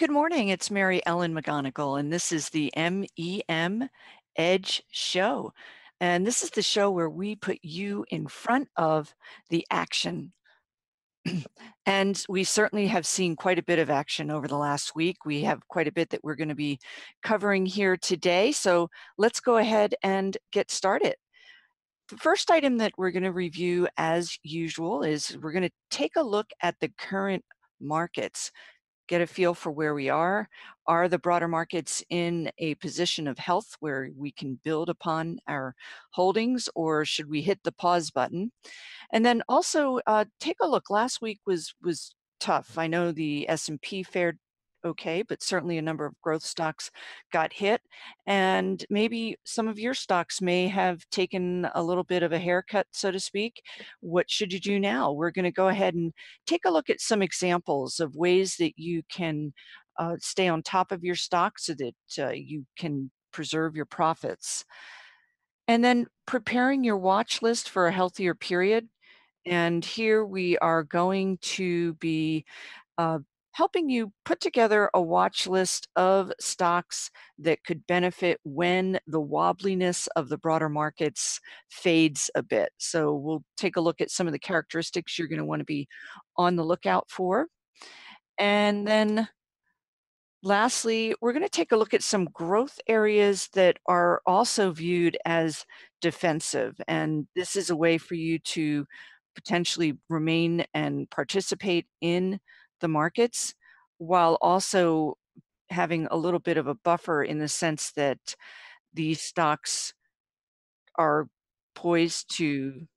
good morning. It's Mary Ellen McGonagle, and this is the MEM Edge Show. And this is the show where we put you in front of the action. And we certainly have seen quite a bit of action over the last week. We have quite a bit that we're going to be covering here today. So let's go ahead and get started. The first item that we're going to review, as usual, is we're going to take a look at the current markets, get a feel for where we are. Are the broader markets in a position of health where we can build upon our holdings, or should we hit the pause button? And then also take a look. Last week was tough. I know the S&P fared okay, but certainly a number of growth stocks got hit. And maybe some of your stocks may have taken a little bit of a haircut, so to speak. What should you do now? We're going to go ahead and take a look at some examples of ways that you can stay on top of your stock so that you can preserve your profits. And then preparing your watch list for a healthier period. And here we are going to be uh, helping you put together a watch list of stocks that could benefit when the wobbliness of the broader markets fades a bit. So we'll take a look at some of the characteristics you're going to want to be on the lookout for. And then lastly, we're going to take a look at some growth areas that are also viewed as defensive. And this is a way for you to potentially remain and participate in the markets while also having a little bit of a buffer in the sense that these stocks are poised to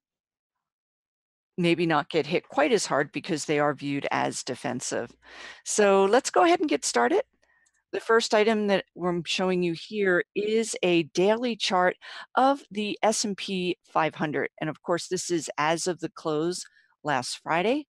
maybe not get hit quite as hard because they are viewed as defensive. So let's go ahead and get started. The first item that I'm showing you here is a daily chart of the S&P 500. And of course, this is as of the close last Friday.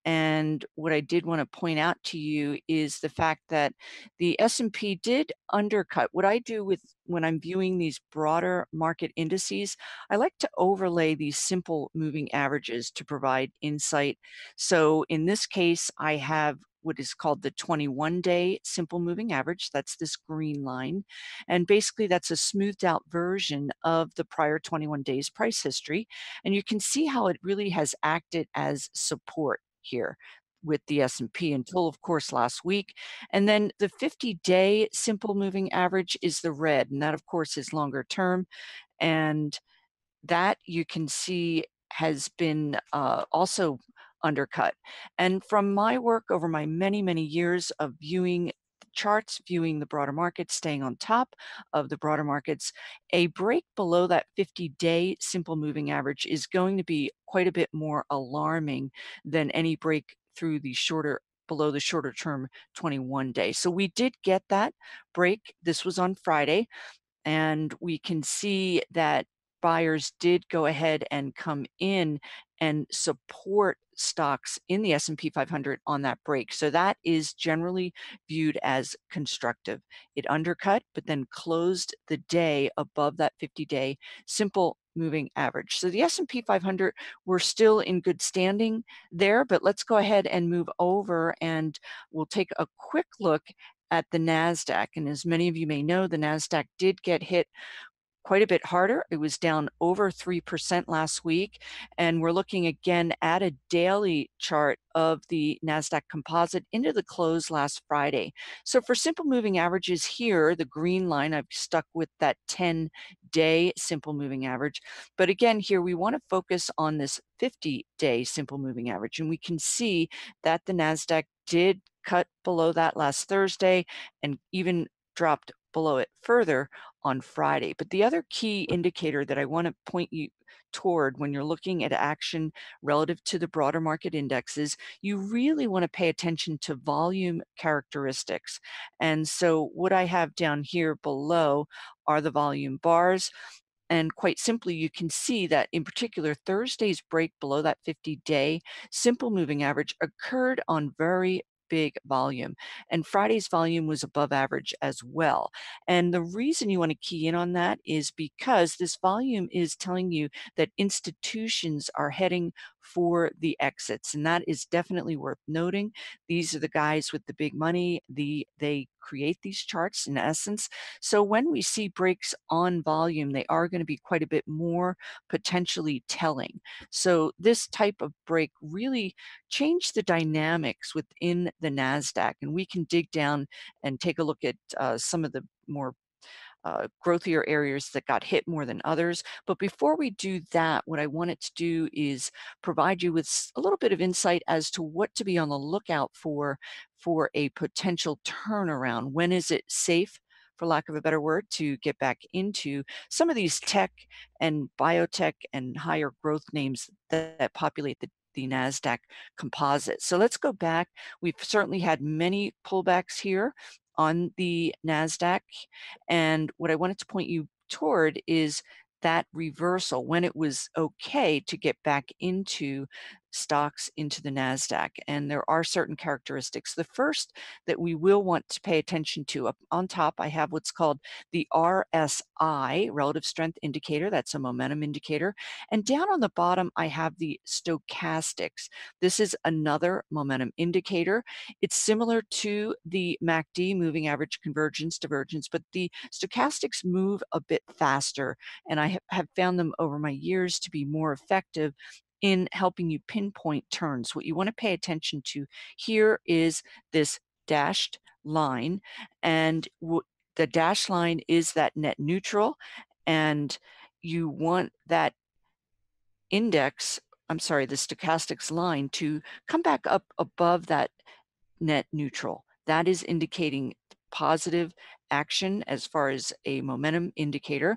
And what I did want to point out to you is the fact that the S&P did undercut. What I do with when I'm viewing these broader market indices, I like to overlay these simple moving averages to provide insight. So in this case, I have what is called the 21-day simple moving average. That's this green line. And basically, that's a smoothed out version of the prior 21 days price history. And you can see how it really has acted as support here with the S&P until, of course, last week. And then the 50-day simple moving average is the red, and that, of course, is longer term. And that you can see has been also undercut. And from my work over my many, many years of viewing charts, viewing the broader markets, staying on top of the broader markets, a break below that 50-day simple moving average is going to be quite a bit more alarming than any break through the below the shorter term 21 day. So we did get that break. This was on Friday. And we can see that buyers did go ahead and come in and support stocks in the S&P 500 on that break. So that is generally viewed as constructive. It undercut, but then closed the day above that 50-day simple moving average. So the S&P 500, we're still in good standing there, but let's go ahead and move over and we'll take a quick look at the NASDAQ. And as many of you may know, the NASDAQ did get hit quite a bit harder. It was down over 3% last week. And we're looking again at a daily chart of the NASDAQ composite into the close last Friday. So for simple moving averages here, the green line, I've stuck with that 10-day simple moving average. But again, here we want to focus on this 50-day simple moving average. And we can see that the NASDAQ did cut below that last Thursday and even dropped below it further on Friday. But the other key indicator that I want to point you toward when you're looking at action relative to the broader market indexes, you really want to pay attention to volume characteristics. And so what I have down here below are the volume bars. And quite simply, you can see that in particular, Thursday's break below that 50-day simple moving average occurred on very big volume. And Friday's volume was above average as well. And the reason you want to key in on that is because this volume is telling you that institutions are heading for the exits, and that is definitely worth noting. These are the guys with the big money. They create these charts in essence. So when we see breaks on volume, they are going to be quite a bit more potentially telling. So this type of break really changed the dynamics within the NASDAQ, and we can dig down and take a look at some of the more growthier areas that got hit more than others. But before we do that, what I wanted to do is provide you with a little bit of insight as to what to be on the lookout for a potential turnaround. When is it safe, for lack of a better word, to get back into some of these tech and biotech and higher growth names that populate the NASDAQ composite. So let's go back. We've certainly had many pullbacks here on the NASDAQ. And what I wanted to point you toward is that reversal when it was okay to get back into stocks into the NASDAQ. And there are certain characteristics. The first that we will want to pay attention to, up on top, I have what's called the RSI, Relative Strength Indicator. That's a momentum indicator. And down on the bottom, I have the stochastics. This is another momentum indicator. It's similar to the MACD, moving average convergence, divergence, but the stochastics move a bit faster, and I have found them over my years to be more effective in helping you pinpoint turns. What you want to pay attention to here is this dashed line, and the dashed line is that net neutral, and you want that index, I'm sorry, the stochastics line to come back up above that net neutral. That is indicating positive action as far as a momentum indicator.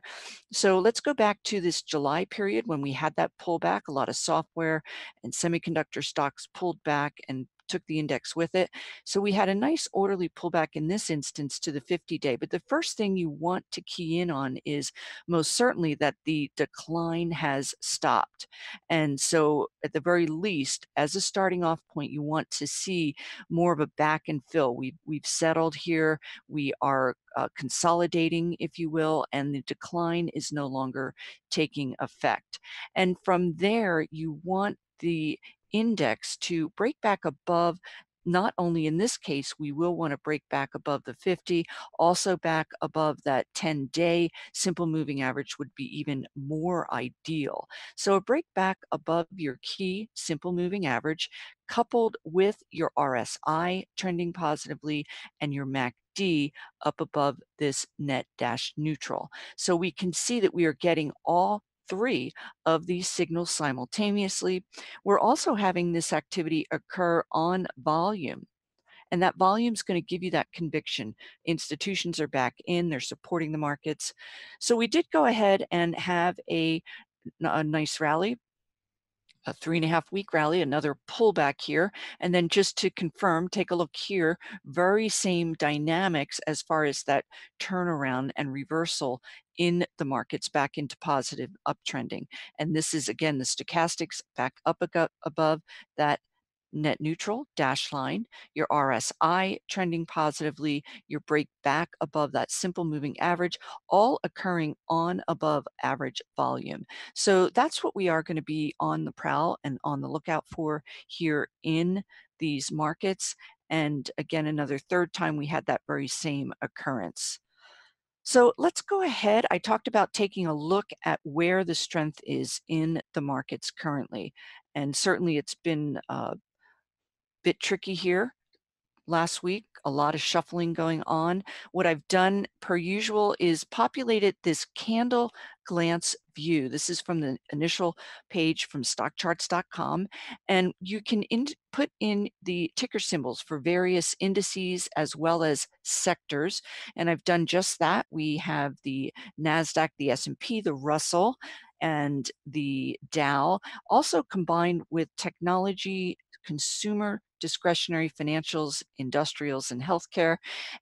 So let's go back to this July period when we had that pullback. A lot of software and semiconductor stocks pulled back and took the index with it. So we had a nice orderly pullback in this instance to the 50-day. But the first thing you want to key in on is most certainly that the decline has stopped. And so at the very least, as a starting off point, you want to see more of a back and fill. We've settled here. We are consolidating, if you will, and the decline is no longer taking effect. And from there, you want the index to break back above. Not only in this case, we will want to break back above the 50, also back above that 10-day simple moving average would be even more ideal. So a break back above your key simple moving average, coupled with your RSI trending positively and your MACD up above this net dash neutral. So we can see that we are getting all three of these signals simultaneously. We're also having this activity occur on volume. And that volume is going to give you that conviction. Institutions are back in, they're supporting the markets. So we did go ahead and have a nice rally, a 3.5-week rally, another pullback here. And then just to confirm, take a look here, very same dynamics as far as that turnaround and reversal in the markets back into positive uptrending. And this is, again, the stochastics back up above that net neutral dash line, your RSI trending positively, your break back above that simple moving average, all occurring on above average volume. So that's what we are going to be on the prowl and on the lookout for here in these markets. And again, another third time we had that very same occurrence. So let's go ahead. I talked about taking a look at where the strength is in the markets currently. And certainly it's been bit tricky here last week, a lot of shuffling going on. What I've done per usual is populated this candle glance view. This is from the initial page from stockcharts.com, and you can put in the ticker symbols for various indices as well as sectors, and I've done just that. We have the NASDAQ, the S&P, the Russell, and the Dow, also combined with technology, consumer discretionary, financials, industrials, and healthcare.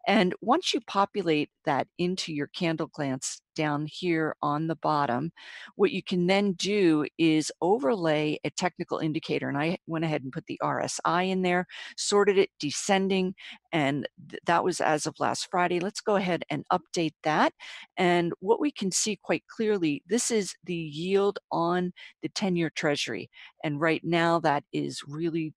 And once you populate that into your candle glance down here on the bottom, what you can then do is overlay a technical indicator. And I went ahead and put the RSI in there, sorted it descending, and that was as of last Friday. Let's go ahead and update that. And what we can see quite clearly, this is the yield on the 10-year Treasury. And right now that is really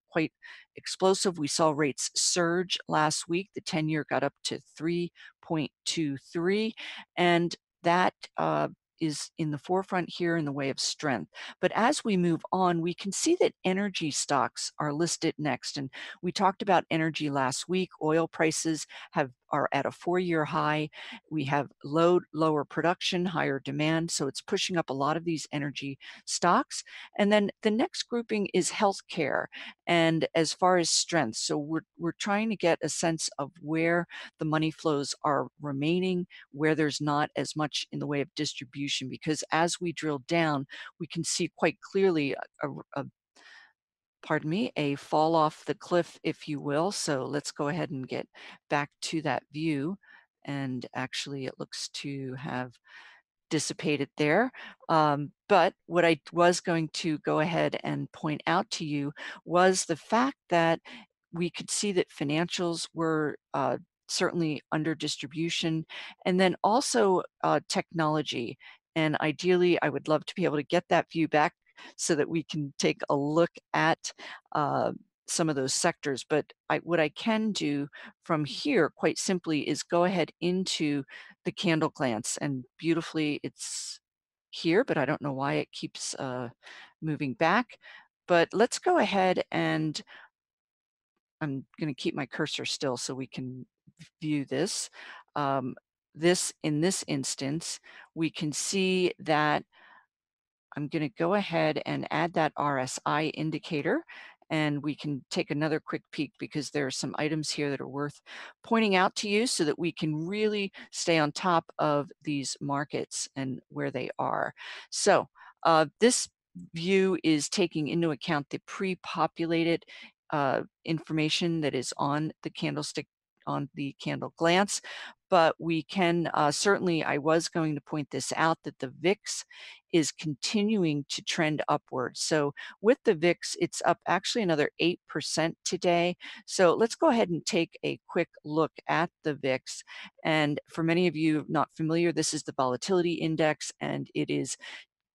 quite explosive. We saw rates surge last week. The 10-year got up to 3.23, and that is in the forefront here in the way of strength. But as we move on, we can see that energy stocks are listed next. And we talked about energy last week. Oil prices are at a 4-year high. We have lower production, higher demand. So it's pushing up a lot of these energy stocks. And then the next grouping is healthcare. And as far as strength, so we're trying to get a sense of where the money flows are remaining, where there's not as much in the way of distribution, because as we drill down, we can see quite clearly a fall off the cliff, if you will. So let's go ahead and get back to that view. And actually, it looks to have dissipated there. But what I was going to go ahead and point out to you was the fact that we could see that financials were certainly under distribution, and then also technology. And ideally, I would love to be able to get that view back so that we can take a look at some of those sectors. But what I can do from here, quite simply, is go ahead into the candle glance, and beautifully it's here, but I don't know why it keeps moving back. But let's go ahead, and I'm going to keep my cursor still so we can view this. In this instance, we can see that I'm going to go ahead and add that RSI indicator, and we can take another quick peek because there are some items here that are worth pointing out to you so that we can really stay on top of these markets and where they are. So this view is taking into account the pre-populated information that is on the candlestick, on the candle glance, but we can certainly, I was going to point this out, that the VIX is continuing to trend upwards. So with the VIX, it's up actually another 8% today. So let's go ahead and take a quick look at the VIX. And for many of you not familiar, this is the volatility index, and it is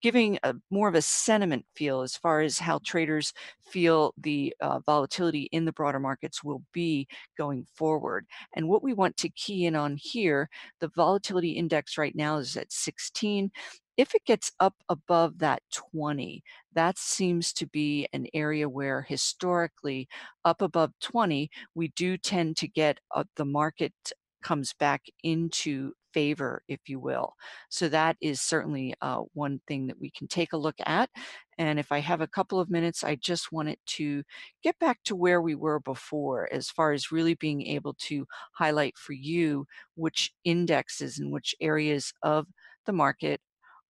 giving more of a sentiment feel as far as how traders feel the volatility in the broader markets will be going forward. And what we want to key in on here, the volatility index right now is at 16. If it gets up above that 20, that seems to be an area where historically up above 20, we do tend to get the market comes back into favor, if you will. So that is certainly one thing that we can take a look at. And if I have a couple of minutes, I just wanted to get back to where we were before, as far as really being able to highlight for you which indexes and which areas of the market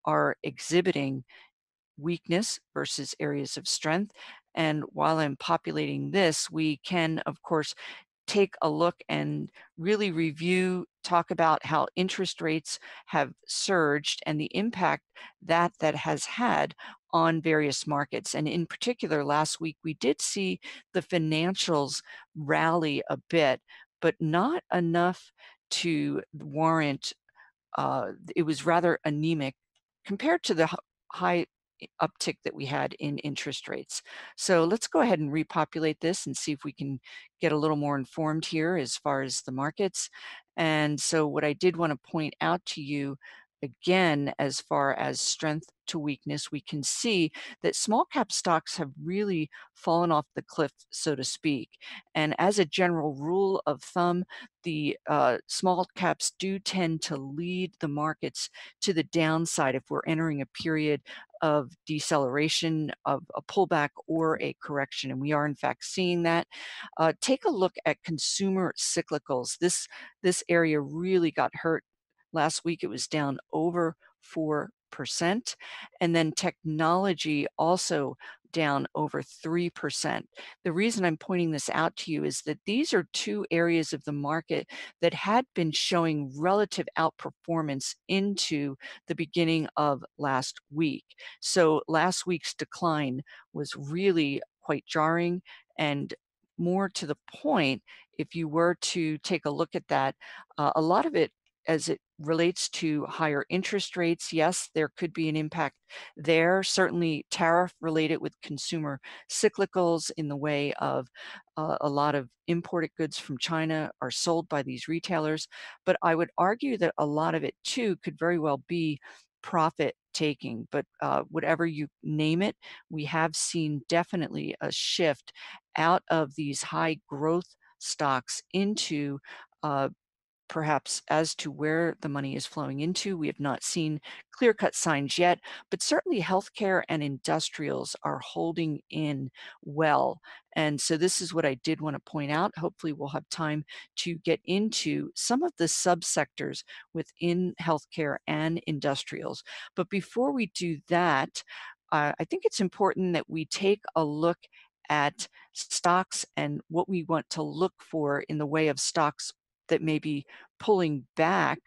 are exhibiting weakness versus areas of strength. And while I'm populating this, we can, of course, take a look and really review, talk about how interest rates have surged and the impact that has had on various markets. And in particular, last week, we did see the financials rally a bit, but not enough to warrant, it was rather anemic compared to the high uptick that we had in interest rates. So let's go ahead and repopulate this and see if we can get a little more informed here as far as the markets. And so what I did want to point out to you again, as far as strength to weakness, we can see that small cap stocks have really fallen off the cliff, so to speak. And as a general rule of thumb, the small caps do tend to lead the markets to the downside if we're entering a period of deceleration, of a pullback, or a correction. And we are in fact seeing that. Take a look at consumer cyclicals. This area really got hurt. Last week it was down over 4%. And then technology also down over 3%. The reason I'm pointing this out to you is that these are two areas of the market that had been showing relative outperformance into the beginning of last week. So last week's decline was really quite jarring, and more to the point, if you were to take a look at that, a lot of it as it relates to higher interest rates, yes, there could be an impact there. Certainly tariff related with consumer cyclicals in the way of a lot of imported goods from China are sold by these retailers. But I would argue that a lot of it too could very well be profit taking. But whatever you name it, we have seen definitely a shift out of these high growth stocks into perhaps as to where the money is flowing into. We have not seen clear-cut signs yet, but certainly healthcare and industrials are holding in well. And so this is what I did want to point out. Hopefully we'll have time to get into some of the subsectors within healthcare and industrials. But before we do that, I think it's important that we take a look at stocks and what we want to look for in the way of stocks that may be pulling back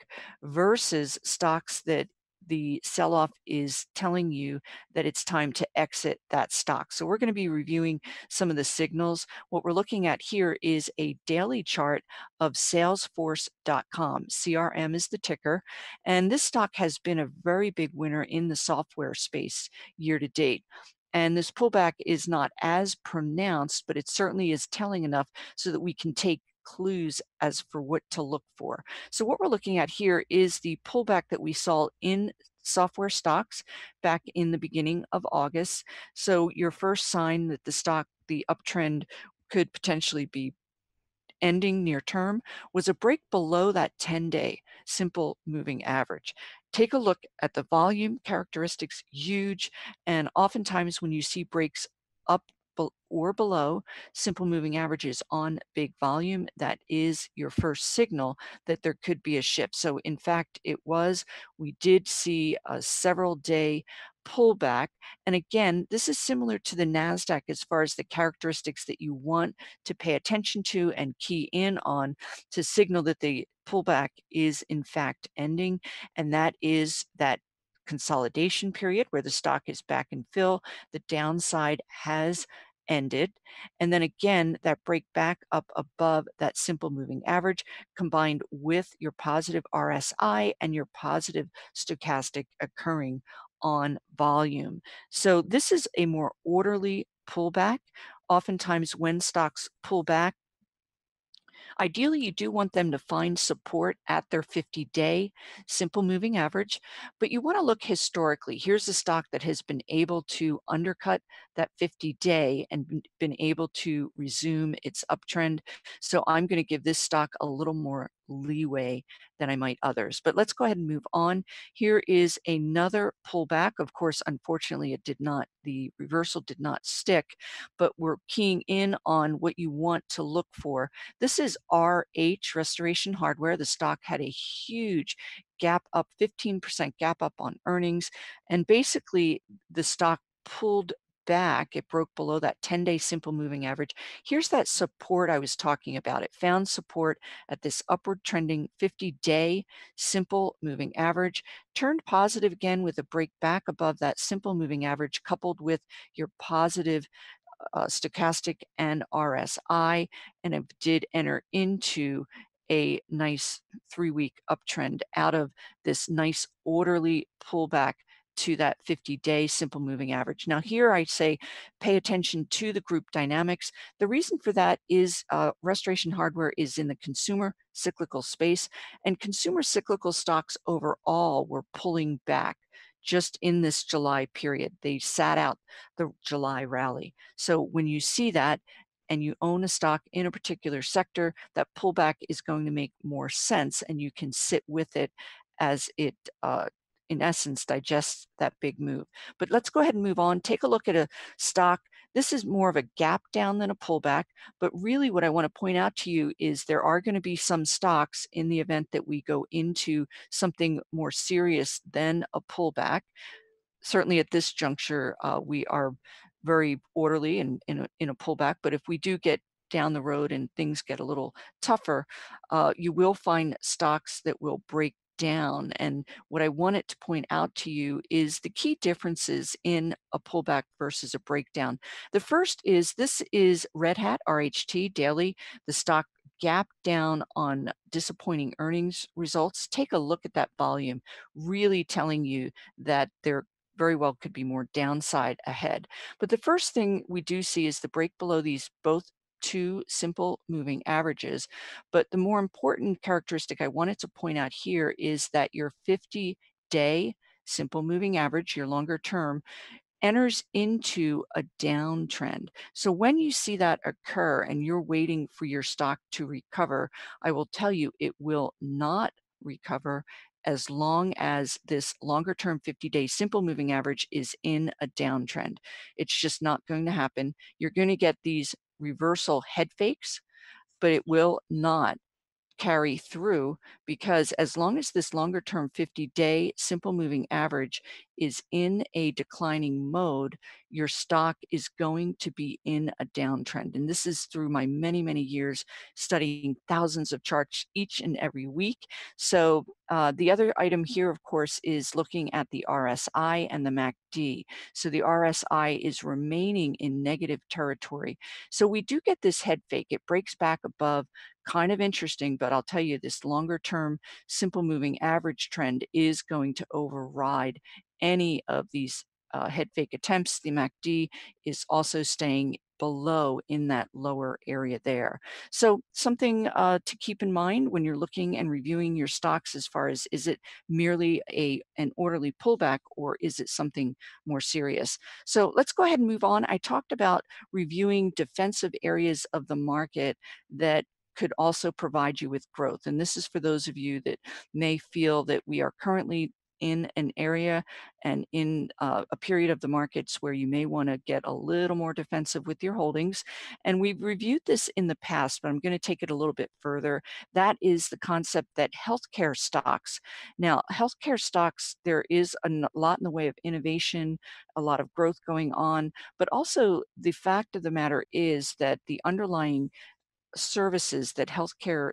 versus stocks that the sell-off is telling you that it's time to exit that stock. So we're going to be reviewing some of the signals. What we're looking at here is a daily chart of Salesforce.com. CRM is the ticker, and this stock has been a very big winner in the software space year to date. And this pullback is not as pronounced, but it certainly is telling enough so that we can take clues as for what to look for. So what we're looking at here is the pullback that we saw in software stocks back in the beginning of August. So your first sign that the stock, the uptrend could potentially be ending near term was a break below that 10-day simple moving average. Take a look at the volume characteristics, huge, and oftentimes when you see breaks up or below simple moving averages on big volume, that is your first signal that there could be a shift. So in fact, we did see a several day pullback. And again, this is similar to the NASDAQ as far as the characteristics that you want to pay attention to and key in on to signal that the pullback is in fact ending. And that is that consolidation period where the stock is back in fill, the downside has ended. And then again, that break back up above that simple moving average combined with your positive RSI and your positive stochastic occurring on volume. So this is a more orderly pullback. Oftentimes when stocks pull back, ideally, you do want them to find support at their 50-day simple moving average, but you want to look historically. Here's a stock that has been able to undercut that 50-day and been able to resume its uptrend. So I'm going to give this stock a little more leeway than I might others. But let's go ahead and move on. Here is another pullback. Of course, unfortunately, the reversal did not stick, but we're keying in on what you want to look for. This is RH Restoration Hardware. The stock had a huge gap up, 15% gap up on earnings. And basically, the stock pulled back. It broke below that 10-day simple moving average. Here's that support I was talking about. It found support at this upward trending 50-day simple moving average, turned positive again with a break back above that simple moving average, coupled with your positive stochastic and RSI, and it did enter into a nice 3-week uptrend out of this nice orderly pullback to that 50-day simple moving average. Now here I say pay attention to the group dynamics. The reason for that is Restoration Hardware is in the consumer cyclical space, and consumer cyclical stocks overall were pulling back just in this July period. They sat out the July rally. So when you see that and you own a stock in a particular sector, that pullback is going to make more sense and you can sit with it as it in essence digests that big move. But let's go ahead and move on. Take a look at a stock. This is more of a gap down than a pullback, but really what I want to point out to you is there are going to be some stocks in the event that we go into something more serious than a pullback. Certainly at this juncture, we are very orderly and in a pullback. But if we do get down the road and things get a little tougher, you will find stocks that will break down. And what I wanted to point out to you is the key differences in a pullback versus a breakdown. The first is this is Red Hat, RHT, daily. The stock gap down on disappointing earnings results. Take a look at that volume, really telling you that there very well could be more downside ahead. But the first thing we do see is the break below these both two simple moving averages. But the more important characteristic I wanted to point out here is that your 50-day simple moving average, your longer term, enters into a downtrend. So when you see that occur and you're waiting for your stock to recover, I will tell you it will not recover as long as this longer term 50-day simple moving average is in a downtrend. It's just not going to happen. You're going to get these reversal head fakes, but it will not carry through, because as long as this longer term 50-day simple moving average is in a declining mode, your stock is going to be in a downtrend. And this is through my many, many years studying thousands of charts each and every week. So the other item here, of course, is looking at the RSI and the MACD. So the RSI is remaining in negative territory. So we do get this head fake. It breaks back above. Kind of interesting, but I'll tell you, this longer term simple moving average trend is going to override any of these head fake attempts. The MACD is also staying below in that lower area there. So something to keep in mind when you're looking and reviewing your stocks, as far as, is it merely an orderly pullback, or is it something more serious? So let's go ahead and move on. I talked about reviewing defensive areas of the market that could also provide you with growth. And this is for those of you that may feel that we are currently in an area and in a period of the markets where you may want to get a little more defensive with your holdings. And we've reviewed this in the past, but I'm going to take it a little bit further. That is the concept that healthcare stocks. Now, healthcare stocks, there is a lot in the way of innovation, a lot of growth going on, but also the fact of the matter is that the underlying services that healthcare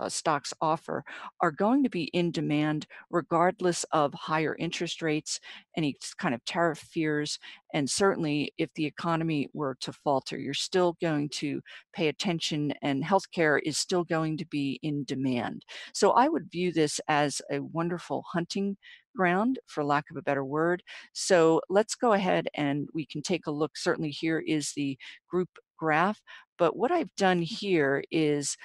stocks offer are going to be in demand regardless of higher interest rates, any kind of tariff fears, and certainly if the economy were to falter, you're still going to pay attention, and healthcare is still going to be in demand. So I would view this as a wonderful hunting ground, for lack of a better word. So let's go ahead and we can take a look. Certainly here is the group graph. But what I've done here is,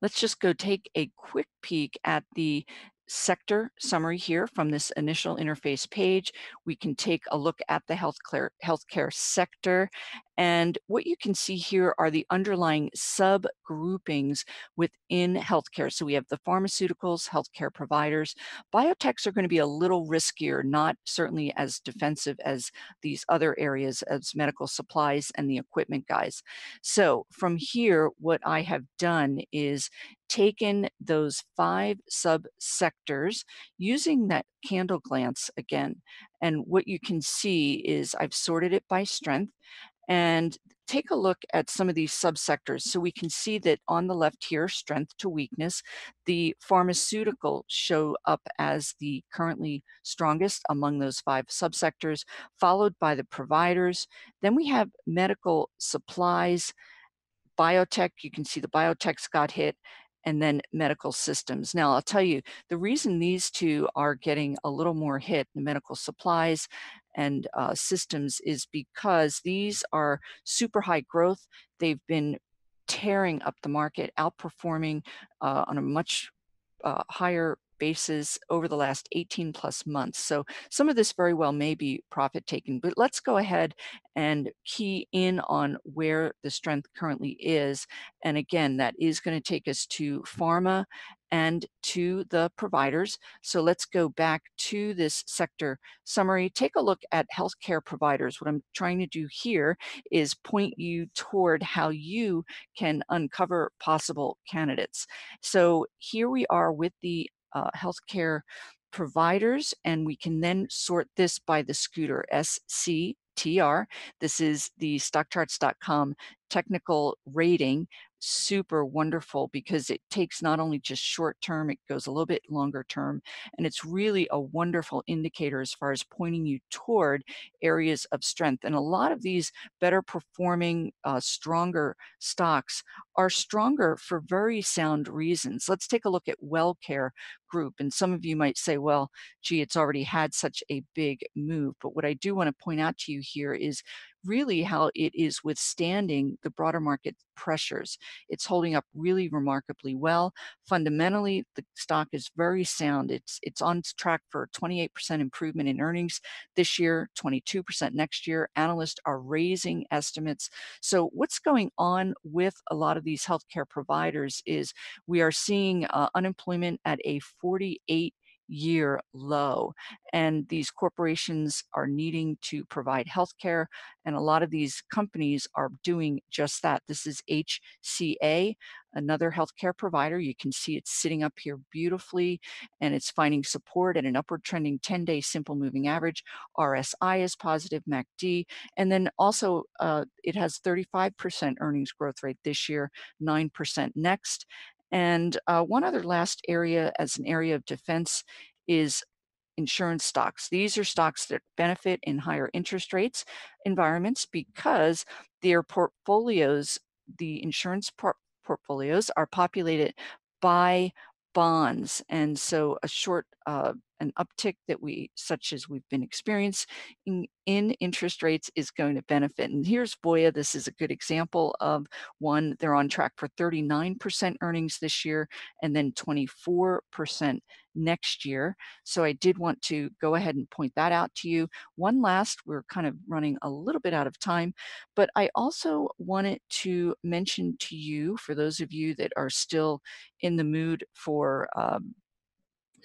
let's just go take a quick peek at the sector summary here from this initial interface page. We can take a look at the healthcare sector. And what you can see here are the underlying subgroupings within healthcare. So we have the pharmaceuticals, healthcare providers. Biotechs are going to be a little riskier, not certainly as defensive as these other areas as medical supplies and the equipment guys. So from here, what I have done is taken those 5 subsectors using that candle glance again. And what you can see is I've sorted it by strength. And take a look at some of these subsectors. So we can see that on the left here, strength to weakness, the pharmaceutical show up as the currently strongest among those 5 subsectors, followed by the providers. Then we have medical supplies, biotech. You can see the biotechs got hit, and then medical systems. Now, I'll tell you, the reason these two are getting a little more hit, the medical supplies and systems, is because these are super high growth. They've been tearing up the market, outperforming on a much higher basis over the last 18 plus months. So some of this very well may be profit taking, but let's go ahead and key in on where the strength currently is. And again, that is going to take us to pharma and to the providers. So let's go back to this sector summary. Take a look at healthcare providers. What I'm trying to do here is point you toward how you can uncover possible candidates. So here we are with the healthcare providers, and we can then sort this by the scooter, SC TR. This is the stockcharts.com technical rating. Super wonderful because it takes not only just short term, it goes a little bit longer term, and it's really a wonderful indicator as far as pointing you toward areas of strength. And a lot of these better performing, stronger stocks are stronger for very sound reasons. Let's take a look at WellCare Group. And some of you might say, well, gee, it's already had such a big move. But what I do want to point out to you here is really how it is withstanding the broader market pressures. It's holding up really remarkably well. Fundamentally, the stock is very sound. It's on track for 28% improvement in earnings this year, 22% next year. Analysts are raising estimates. So what's going on with a lot of these healthcare providers is we are seeing unemployment at a 48-year low, and these corporations are needing to provide healthcare, and a lot of these companies are doing just that. This is HCA, another healthcare provider. You can see it's sitting up here beautifully, and it's finding support at an upward trending 10-day simple moving average. RSI is positive, MACD, and then also it has 35% earnings growth rate this year, 9% next. And one other last area as an area of defense is insurance stocks. These are stocks that benefit in higher interest rates environments because their portfolios, the insurance portfolios, are populated by bonds. And so a short, an uptick that such as we've been experiencing in interest rates is going to benefit. And here's Voya. This is a good example of one. They're on track for 39% earnings this year and then 24% next year. So I did want to go ahead and point that out to you. One last, we're kind of running a little bit out of time, but I also wanted to mention to you, for those of you that are still in the mood for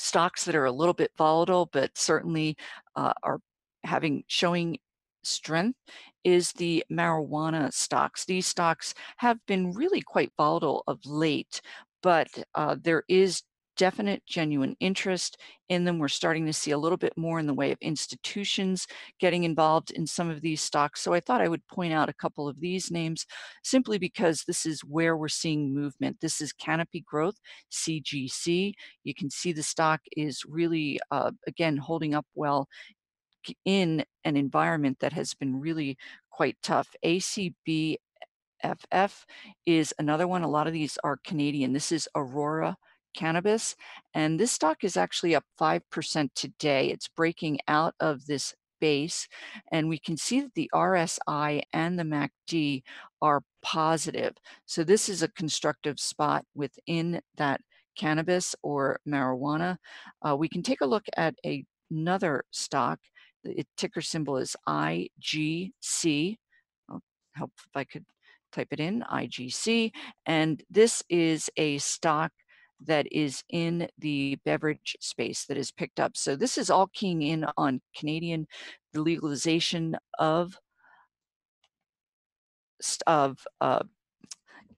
stocks that are a little bit volatile, but certainly are showing strength, is the marijuana stocks. These stocks have been really quite volatile of late, but there is definite genuine interest in them. We're starting to see a little bit more in the way of institutions getting involved in some of these stocks. So I thought I would point out a couple of these names simply because this is where we're seeing movement. This is Canopy Growth, CGC. You can see the stock is really, again, holding up well in an environment that has been really quite tough. ACBFF is another one. A lot of these are Canadian. This is Aurora Cannabis, and this stock is actually up 5% today. It's breaking out of this base, and we can see that the RSI and the MACD are positive. So this is a constructive spot within that cannabis or marijuana. We can take a look at another stock. The ticker symbol is IGC. I'll help if I could type it in, IGC. And this is a stock that is in the beverage space that is picked up. So this is all keying in on Canadian, the legalization of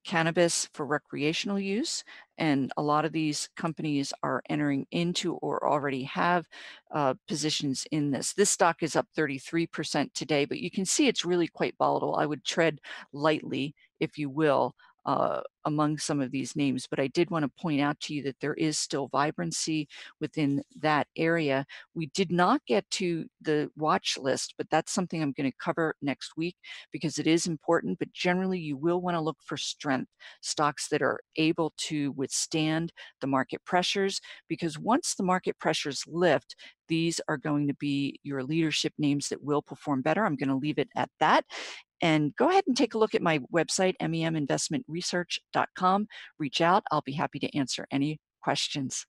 cannabis for recreational use, and a lot of these companies are entering into or already have positions in this. This stock is up 33% today, but you can see it's really quite volatile. I would tread lightly, if you will, among some of these names, but I did want to point out to you that there is still vibrancy within that area. We did not get to the watch list, but that's something I'm going to cover next week because it is important, but generally you will want to look for strength, stocks that are able to withstand the market pressures, because once the market pressures lift, these are going to be your leadership names that will perform better. I'm going to leave it at that. And go ahead and take a look at my website, meminvestmentresearch.com. Reach out. I'll be happy to answer any questions.